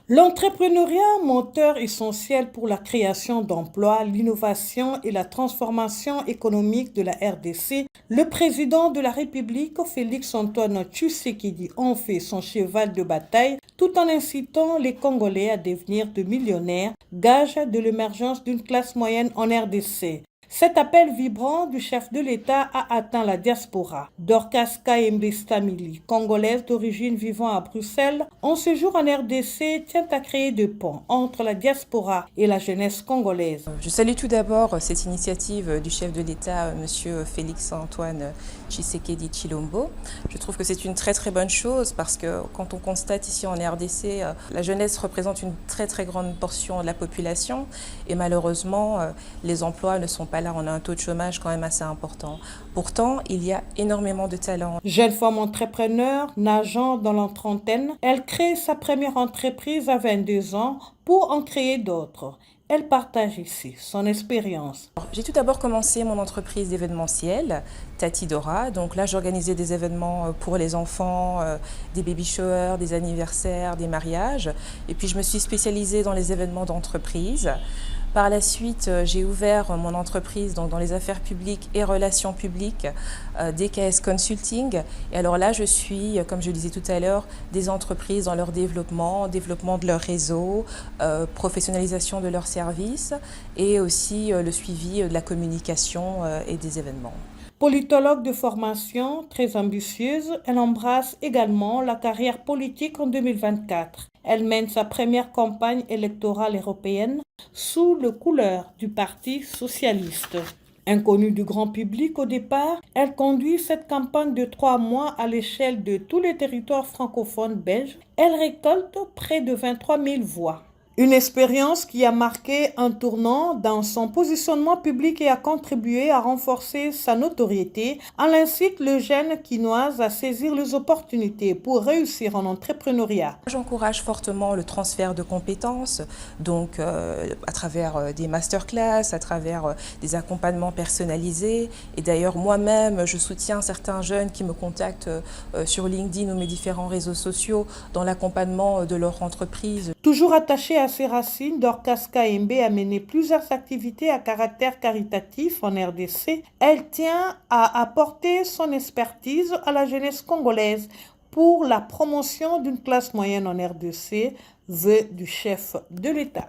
L'entrepreneuriat, moteur essentiel pour la création d'emplois, l'innovation et la transformation économique de la RDC, le président de la République, Félix-Antoine Tshisekedi, en fait son cheval de bataille tout en incitant les Congolais à devenir de millionnaires, gage de l'émergence d'une classe moyenne en RDC. Cet appel vibrant du chef de l'État a atteint la diaspora. Dorcas Kayembe Stamili, congolaise d'origine vivant à Bruxelles, en séjour en RDC, tient à créer des ponts entre la diaspora et la jeunesse congolaise. Je salue tout d'abord cette initiative du chef de l'État, M. Félix-Antoine Tshisekedi Tshilombo. Je trouve que c'est une très très bonne chose parce que quand on constate ici en RDC, la jeunesse représente une très très grande portion de la population et malheureusement les emplois ne sont pas là, on a un taux de chômage quand même assez important. Pourtant, il y a énormément de talents. Jeune femme entrepreneur, nageant dans la trentaine, elle crée sa première entreprise à 22 ans pour en créer d'autres. Elle partage ici son expérience. J'ai tout d'abord commencé mon entreprise d'événementiel, Tati Dora. Donc là, j'organisais des événements pour les enfants, des baby showers, des anniversaires, des mariages. Et puis, je me suis spécialisée dans les événements d'entreprise. Par la suite, j'ai ouvert mon entreprise dans les affaires publiques et relations publiques, DKS Consulting. Et alors là, je suis, comme je le disais tout à l'heure, des entreprises dans leur développement de leur réseau, professionnalisation de leurs services et aussi le suivi de la communication et des événements. Politologue de formation très ambitieuse, elle embrasse également la carrière politique en 2024. Elle mène sa première campagne électorale européenne sous le couleur du Parti socialiste. Inconnue du grand public au départ, elle conduit cette campagne de 3 mois à l'échelle de tous les territoires francophones belges. Elle récolte près de 23 000 voix. Une expérience qui a marqué un tournant dans son positionnement public et a contribué à renforcer sa notoriété. Elle incite le jeune quinoise à saisir les opportunités pour réussir en entrepreneuriat. J'encourage fortement le transfert de compétences, donc à travers des masterclass, à travers des accompagnements personnalisés. Et d'ailleurs, moi-même, je soutiens certains jeunes qui me contactent sur LinkedIn ou mes différents réseaux sociaux dans l'accompagnement de leur entreprise. Toujours attachée à ses racines, Dorcas Kayembe a mené plusieurs activités à caractère caritatif en RDC. Elle tient à apporter son expertise à la jeunesse congolaise pour la promotion d'une classe moyenne en RDC, vœu du chef de l'État.